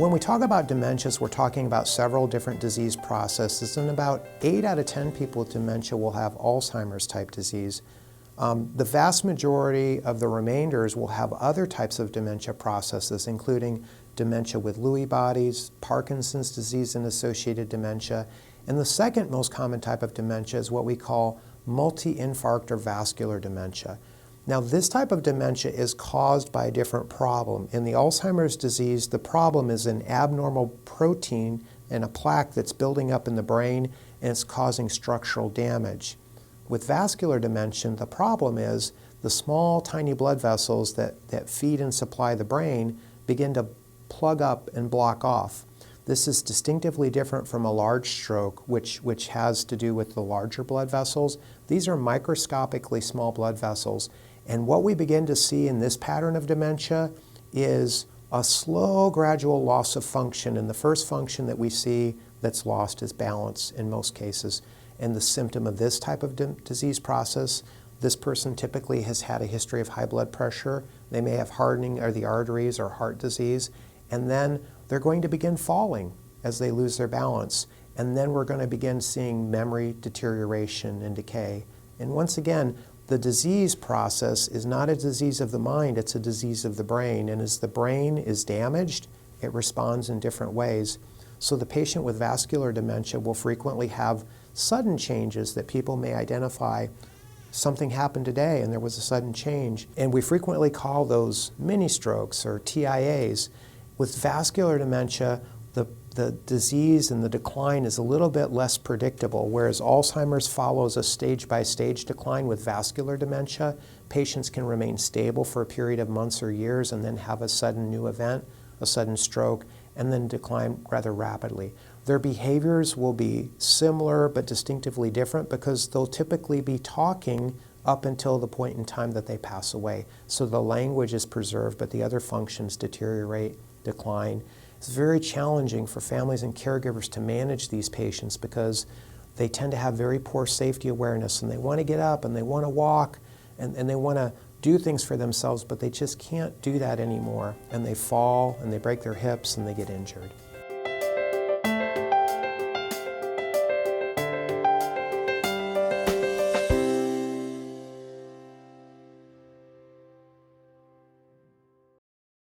When we talk about dementias, we're talking about several different disease processes, and about 8 out of 10 people with dementia will have Alzheimer's type disease. The vast majority of the remainders will have other types of dementia processes, including dementia with Lewy bodies, Parkinson's disease and associated dementia, and the second most common type of dementia is what we call multi-infarct or vascular dementia. Now, this type of dementia is caused by a different problem. In the Alzheimer's disease, the problem is an abnormal protein and a plaque that's building up in the brain, and it's causing structural damage. With vascular dementia, the problem is the small, tiny blood vessels that feed and supply the brain begin to plug up and block off. This is distinctively different from a large stroke, which has to do with the larger blood vessels. These are microscopically small blood vessels. And what we begin to see in this pattern of dementia is a slow, gradual loss of function. And the first function that we see that's lost is balance in most cases. And the symptom of this type of disease process, this person typically has had a history of high blood pressure. They may have hardening of the arteries or heart disease. And then they're going to begin falling as they lose their balance. And then we're going to begin seeing memory deterioration and decay. And once again, the disease process is not a disease of the mind, it's a disease of the brain. And as the brain is damaged, it responds in different ways. So the patient with vascular dementia will frequently have sudden changes that people may identify. Something happened today and there was a sudden change. And we frequently call those mini strokes or TIAs. With vascular dementia, the disease and the decline is a little bit less predictable, whereas Alzheimer's follows a stage-by-stage decline. With vascular dementia, patients can remain stable for a period of months or years and then have a sudden new event, a sudden stroke, and then decline rather rapidly. Their behaviors will be similar but distinctively different because they'll typically be talking up until the point in time that they pass away. So the language is preserved, but the other functions deteriorate, decline. It's very challenging for families and caregivers to manage these patients because they tend to have very poor safety awareness, and they want to get up and they want to walk and they want to do things for themselves, but they just can't do that anymore. And they fall and they break their hips and they get injured.